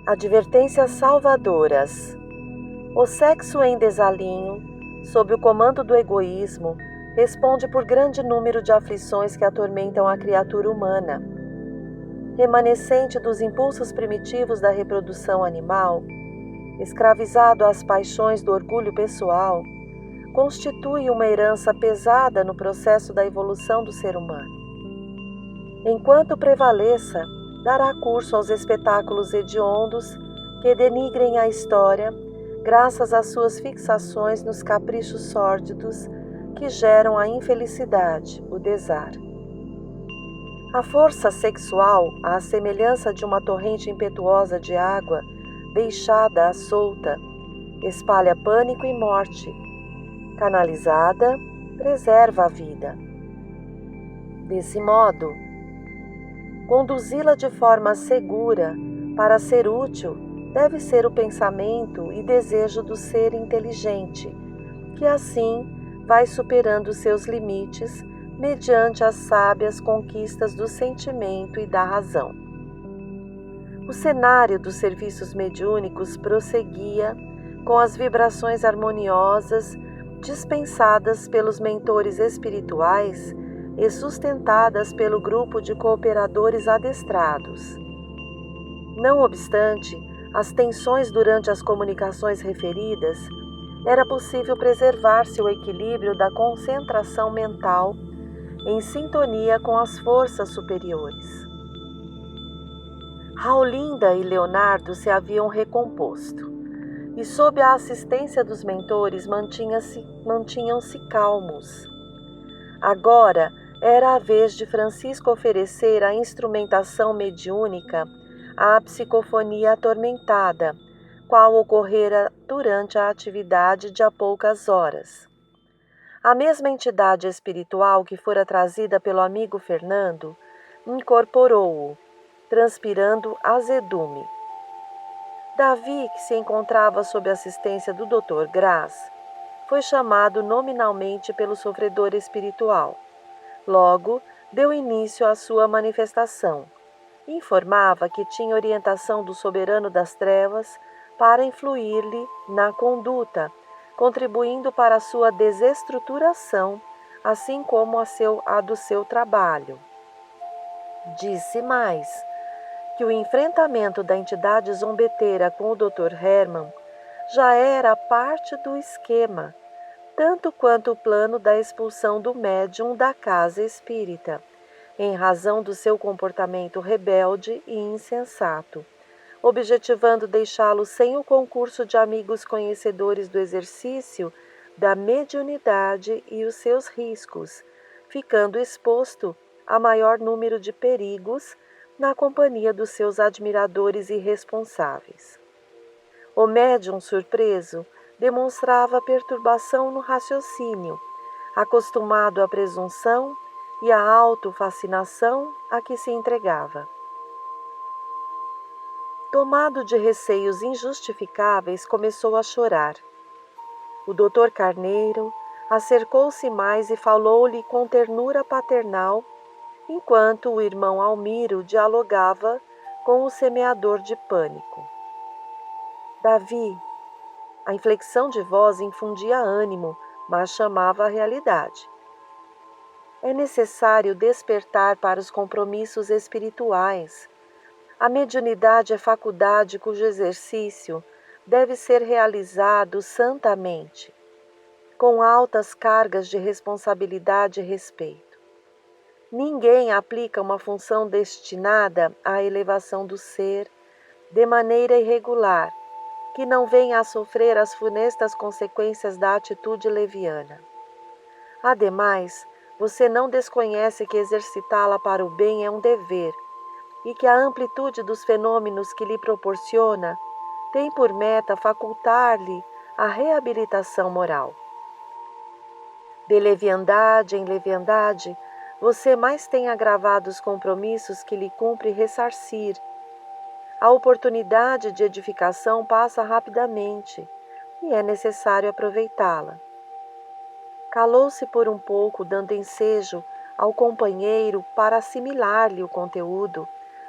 Advertências salvadoras. O sexo em desalinho, sob o comando do egoísmo, responde por grande número de aflições que atormentam a criatura humana. Remanescente dos impulsos primitivos da reprodução animal, escravizado às paixões do orgulho pessoal, constitui uma herança pesada no processo da evolução do ser humano. Enquanto prevaleça, dará curso aos espetáculos hediondos que denigrem a história, graças às suas fixações nos caprichos sórdidos que geram a infelicidade, o desar. A força sexual, à semelhança de uma torrente impetuosa de água, deixada à solta, espalha pânico e morte. Canalizada, preserva a vida. Desse modo, conduzi-la de forma segura para ser útil deve ser o pensamento e desejo do ser inteligente, que assim vai superando seus limites mediante as sábias conquistas do sentimento e da razão. O cenário dos serviços mediúnicos prosseguia com as vibrações harmoniosas dispensadas pelos mentores espirituais e sustentadas pelo grupo de cooperadores adestrados. Não obstante as tensões durante as comunicações referidas, era possível preservar-se o equilíbrio da concentração mental em sintonia com as forças superiores. Raulinda e Leonardo se haviam recomposto, e sob a assistência dos mentores mantinham-se calmos. Agora era a vez de Francisco oferecer a instrumentação mediúnica à psicofonia atormentada, qual ocorrera durante a atividade de há poucas horas. A mesma entidade espiritual que fora trazida pelo amigo Fernando incorporou-o, transpirando azedume. Davi, que se encontrava sob assistência do Dr. Graz, foi chamado nominalmente pelo sofredor espiritual. Logo, deu início à sua manifestação. Informava que tinha orientação do soberano das trevas para influir-lhe na conduta, contribuindo para a sua desestruturação, assim como a do seu trabalho. Disse mais que o enfrentamento da entidade zombeteira com o Dr. Hermann já era parte do esquema, tanto quanto o plano da expulsão do médium da casa espírita, em razão do seu comportamento rebelde e insensato, objetivando deixá-lo sem o concurso de amigos conhecedores do exercício da mediunidade e os seus riscos, ficando exposto a maior número de perigos na companhia dos seus admiradores irresponsáveis. O médium surpreso demonstrava perturbação no raciocínio, acostumado à presunção e à autofascinação a que se entregava. Tomado de receios injustificáveis, começou a chorar. O doutor Carneiro acercou-se mais e falou-lhe com ternura paternal, enquanto o irmão Almiro dialogava com o semeador de pânico. Davi, a inflexão de voz infundia ânimo, mas chamava a realidade. É necessário despertar para os compromissos espirituais. A mediunidade é faculdade cujo exercício deve ser realizado santamente, com altas cargas de responsabilidade e respeito. Ninguém aplica uma função destinada à elevação do ser de maneira irregular, que não venha a sofrer as funestas consequências da atitude leviana. Ademais, você não desconhece que exercitá-la para o bem é um dever, e que a amplitude dos fenômenos que lhe proporciona tem por meta facultar-lhe a reabilitação moral. De leviandade em leviandade, você mais tem agravado os compromissos que lhe cumpre ressarcir. A oportunidade de edificação passa rapidamente e é necessário aproveitá-la. Calou-se por um pouco, dando ensejo ao companheiro para assimilar-lhe o conteúdo,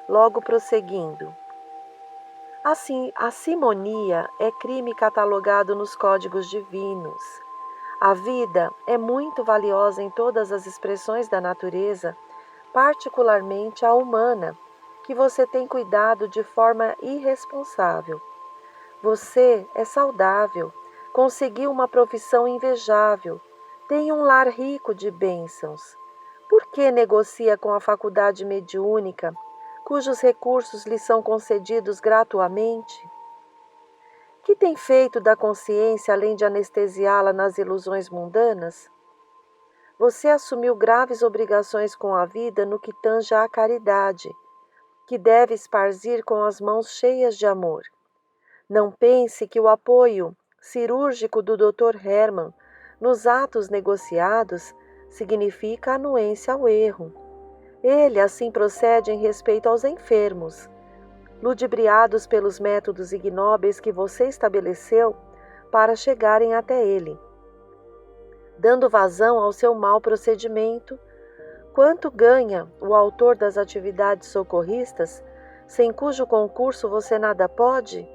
logo prosseguindo. Assim, a simonia é crime catalogado nos códigos divinos. A vida é muito valiosa em todas as expressões da natureza, particularmente a humana, que você tem cuidado de forma irresponsável. Você é saudável, conseguiu uma profissão invejável, tem um lar rico de bênçãos. Por que negocia com a faculdade mediúnica, cujos recursos lhe são concedidos gratuitamente? Que tem feito da consciência além de anestesiá-la nas ilusões mundanas? Você assumiu graves obrigações com a vida no que tange à caridade, que deve esparzir com as mãos cheias de amor. Não pense que o apoio cirúrgico do Dr. Hermann nos atos negociados significa anuência ao erro. Ele assim procede em respeito aos enfermos, ludibriados pelos métodos ignóbeis que você estabeleceu para chegarem até ele. Dando vazão ao seu mau procedimento, quanto ganha o autor das atividades socorristas, sem cujo concurso você nada pode?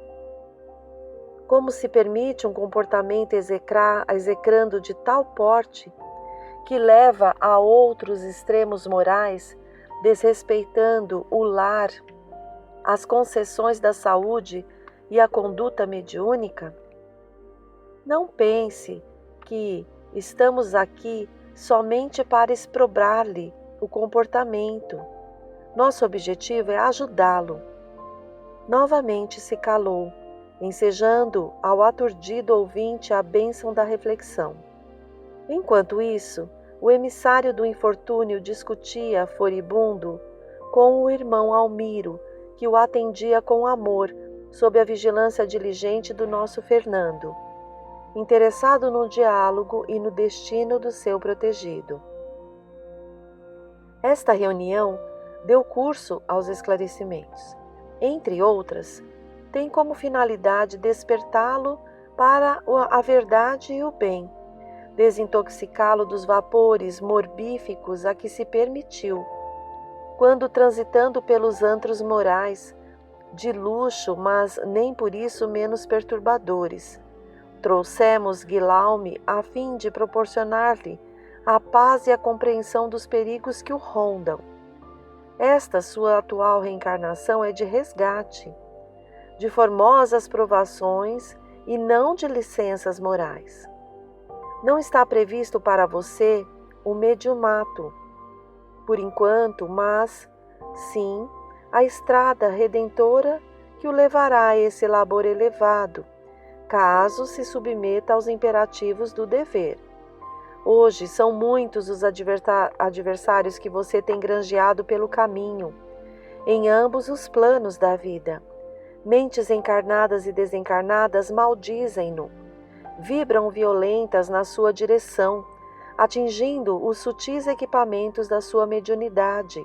Como se permite um comportamento execrando de tal porte que leva a outros extremos morais, desrespeitando o lar, as concessões da saúde e a conduta mediúnica? Não pense que estamos aqui somente para exprobrar-lhe o comportamento. Nosso objetivo é ajudá-lo. Novamente se calou, ensejando ao aturdido ouvinte a bênção da reflexão. Enquanto isso, o emissário do infortúnio discutia, furibundo, com o irmão Almiro, que o atendia com amor, sob a vigilância diligente do nosso Fernando, interessado no diálogo e no destino do seu protegido. Esta reunião deu curso aos esclarecimentos. Entre outras, tem como finalidade despertá-lo para a verdade e o bem, desintoxicá-lo dos vapores morbíficos a que se permitiu, quando transitando pelos antros morais, de luxo, mas nem por isso menos perturbadores. Trouxemos Guilaume a fim de proporcionar-lhe a paz e a compreensão dos perigos que o rondam. Esta sua atual reencarnação é de resgate, de formosas provações e não de licenças morais. Não está previsto para você o mediumato, por enquanto, mas, sim, a estrada redentora que o levará a esse labor elevado, caso se submeta aos imperativos do dever. Hoje são muitos os adversários que você tem granjeado pelo caminho, em ambos os planos da vida. Mentes encarnadas e desencarnadas maldizem-no, vibram violentas na sua direção, atingindo os sutis equipamentos da sua mediunidade,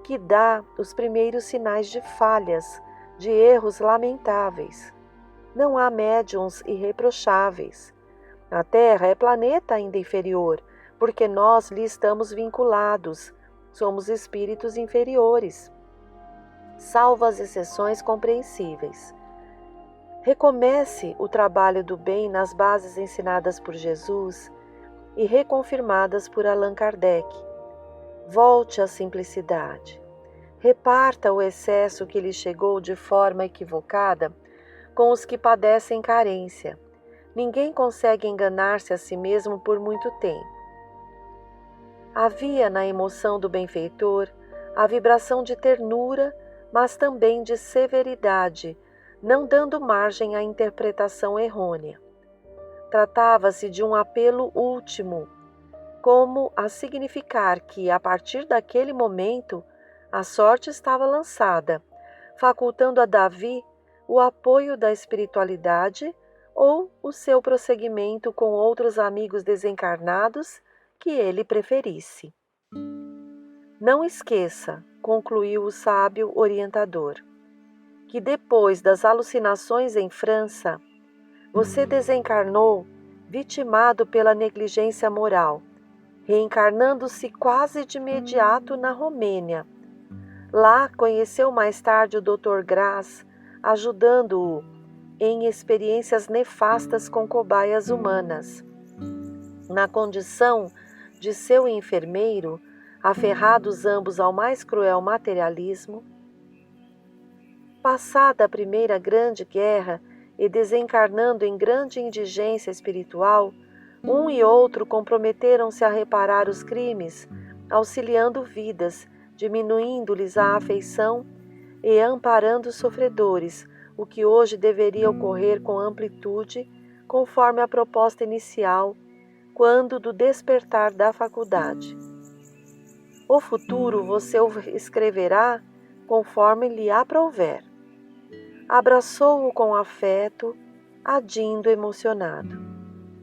que dá os primeiros sinais de falhas, de erros lamentáveis. Não há médiuns irreprocháveis. A Terra é planeta ainda inferior, porque nós lhe estamos vinculados, somos espíritos inferiores, salvo as exceções compreensíveis. Recomece o trabalho do bem nas bases ensinadas por Jesus e reconfirmadas por Allan Kardec. Volte à simplicidade. Reparta o excesso que lhe chegou de forma equivocada com os que padecem carência. Ninguém consegue enganar-se a si mesmo por muito tempo. Havia na emoção do benfeitor a vibração de ternura, mas também de severidade, não dando margem à interpretação errônea. Tratava-se de um apelo último, como a significar que, a partir daquele momento, a sorte estava lançada, facultando a Davi o apoio da espiritualidade ou o seu prosseguimento com outros amigos desencarnados que ele preferisse. Não esqueça, concluiu o sábio orientador, que depois das alucinações em França, você desencarnou vitimado pela negligência moral, reencarnando-se quase de imediato na Romênia. Lá conheceu mais tarde o Dr. Graz, ajudando-o em experiências nefastas com cobaias humanas. Na condição de seu enfermeiro, aferrados ambos ao mais cruel materialismo, passada a primeira grande guerra e desencarnando em grande indigência espiritual, um e outro comprometeram-se a reparar os crimes, auxiliando vidas, diminuindo-lhes a afeição e amparando os sofredores, o que hoje deveria ocorrer com amplitude, conforme a proposta inicial, quando do despertar da faculdade. O futuro você o escreverá conforme lhe aprouver. Abraçou-o com afeto, adindo emocionado.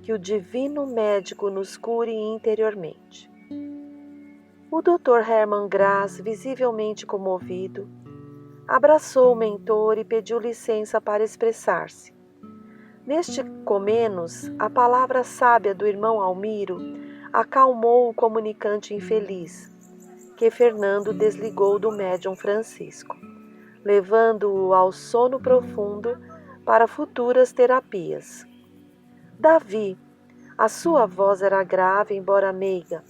Que o divino médico nos cure interiormente. O Dr. Hermann Graz, visivelmente comovido, abraçou o mentor e pediu licença para expressar-se. Neste comenos, a palavra sábia do irmão Almiro acalmou o comunicante infeliz, que Fernando desligou do médium Francisco, levando-o ao sono profundo para futuras terapias. Davi, a sua voz era grave, embora meiga.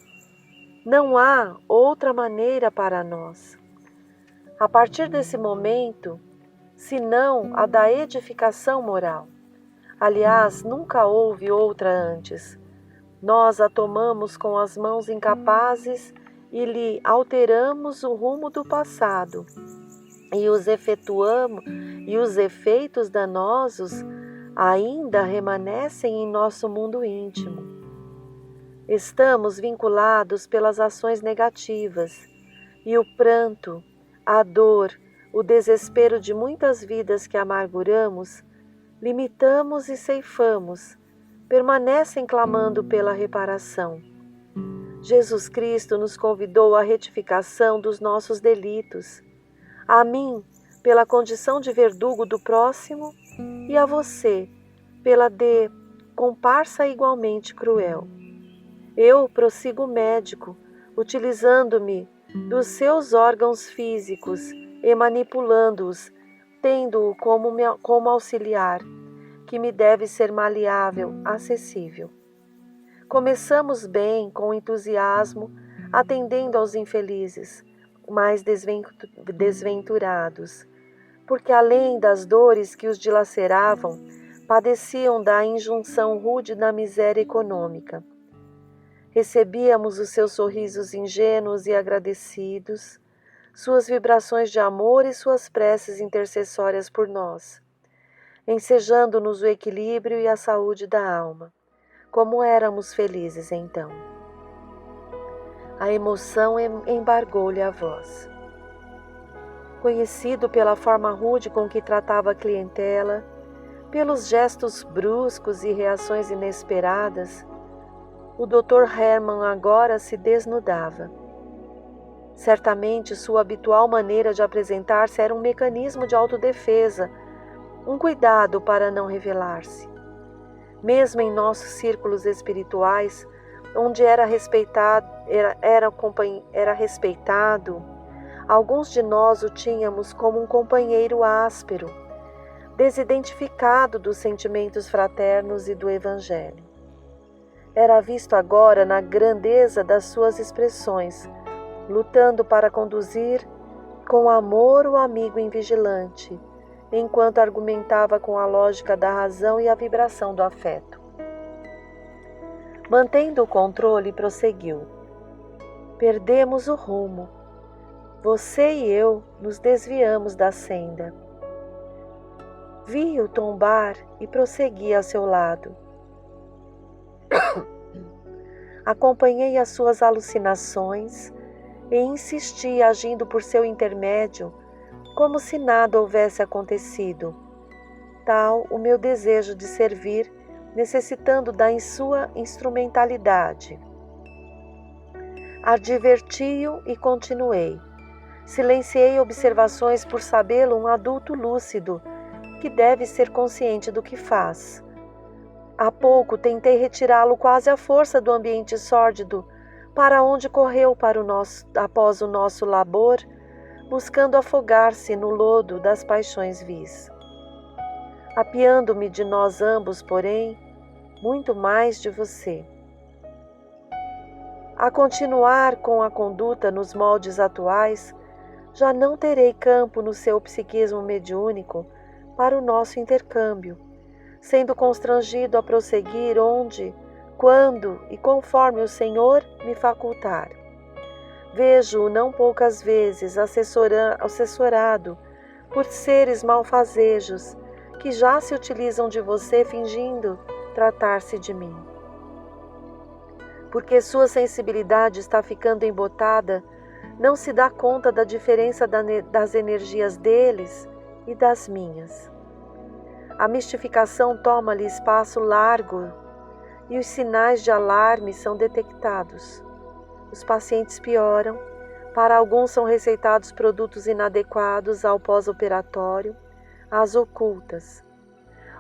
Não há outra maneira para nós. A partir desse momento, senão a da edificação moral. Aliás, nunca houve outra antes. Nós a tomamos com as mãos incapazes e lhe alteramos o rumo do passado. E os efeitos danosos ainda remanescem em nosso mundo íntimo. Estamos vinculados pelas ações negativas, e o pranto, a dor, o desespero de muitas vidas que amarguramos, limitamos e ceifamos, permanecem clamando pela reparação. Jesus Cristo nos convidou à retificação dos nossos delitos, a mim, pela condição de verdugo do próximo, e a você, pela de comparsa igualmente cruel. Eu prossigo médico, utilizando-me dos seus órgãos físicos e manipulando-os, tendo-o como auxiliar, que me deve ser maleável, acessível. Começamos bem, com entusiasmo, atendendo aos infelizes, mais desventurados, porque além das dores que os dilaceravam, padeciam da injunção rude da miséria econômica. Recebíamos os seus sorrisos ingênuos e agradecidos, suas vibrações de amor e suas preces intercessórias por nós, ensejando-nos o equilíbrio e a saúde da alma. Como éramos felizes então! A emoção embargou-lhe a voz. Conhecido pela forma rude com que tratava a clientela, pelos gestos bruscos e reações inesperadas, o Dr. Hermann agora se desnudava. Certamente sua habitual maneira de apresentar-se era um mecanismo de autodefesa, um cuidado para não revelar-se. Mesmo em nossos círculos espirituais, onde era respeitado, alguns de nós o tínhamos como um companheiro áspero, desidentificado dos sentimentos fraternos e do Evangelho. Era visto agora na grandeza das suas expressões, lutando para conduzir com amor o amigo invigilante, enquanto argumentava com a lógica da razão e a vibração do afeto. Mantendo o controle, prosseguiu. Perdemos o rumo. Você e eu nos desviamos da senda. Vi-o tombar e prossegui a seu lado. Acompanhei as suas alucinações e insisti, agindo por seu intermédio, como se nada houvesse acontecido. Tal o meu desejo de servir, necessitando da sua instrumentalidade. Adverti-o e continuei. Silenciei observações por sabê-lo um adulto lúcido, que deve ser consciente do que faz. Há pouco tentei retirá-lo quase à força do ambiente sórdido, para onde correu após o nosso labor, buscando afogar-se no lodo das paixões vis. apiando-me de nós ambos, porém, muito mais de você. A continuar com a conduta nos moldes atuais, já não terei campo no seu psiquismo mediúnico para o nosso intercâmbio, sendo constrangido a prosseguir onde, quando e conforme o Senhor me facultar. Vejo-o não poucas vezes assessorado por seres malfazejos que já se utilizam de você fingindo tratar-se de mim. Porque sua sensibilidade está ficando embotada, não se dá conta da diferença das energias deles e das minhas. A mistificação toma-lhe espaço largo e os sinais de alarme são detectados. Os pacientes pioram, para alguns são receitados produtos inadequados ao pós-operatório, às ocultas.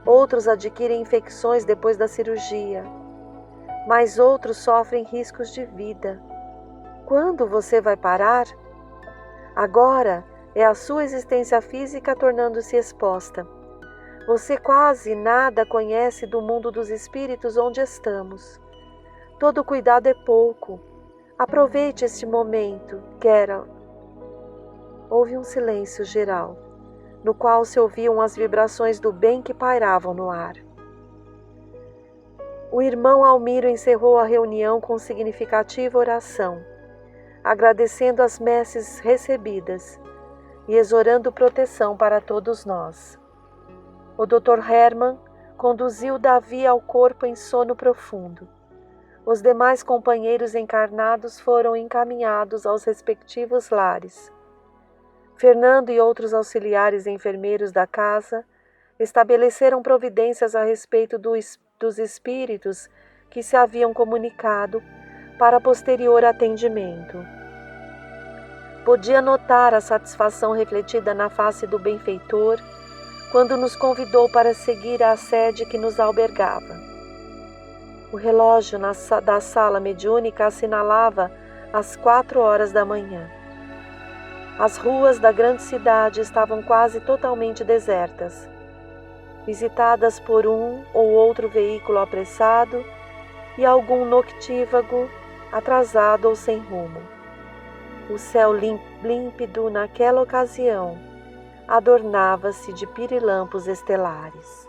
Outros adquirem infecções depois da cirurgia, mas outros sofrem riscos de vida. Quando você vai parar? Agora é a sua existência física tornando-se exposta. Você quase nada conhece do mundo dos espíritos onde estamos. Todo cuidado é pouco. Aproveite este momento, Carol. Houve um silêncio geral, no qual se ouviam as vibrações do bem que pairavam no ar. O irmão Almiro encerrou a reunião com significativa oração, agradecendo as messes recebidas e exorando proteção para todos nós. O Dr. Hermann conduziu Davi ao corpo em sono profundo. Os demais companheiros encarnados foram encaminhados aos respectivos lares. Fernando e outros auxiliares enfermeiros da casa estabeleceram providências a respeito dos espíritos que se haviam comunicado para posterior atendimento. Podia notar a satisfação refletida na face do benfeitor quando nos convidou para seguir à sede que nos albergava. O relógio da sala mediúnica assinalava as 4 horas da manhã. As ruas da grande cidade estavam quase totalmente desertas, visitadas por um ou outro veículo apressado e algum noctívago atrasado ou sem rumo. O céu límpido naquela ocasião adornava-se de pirilampos estelares.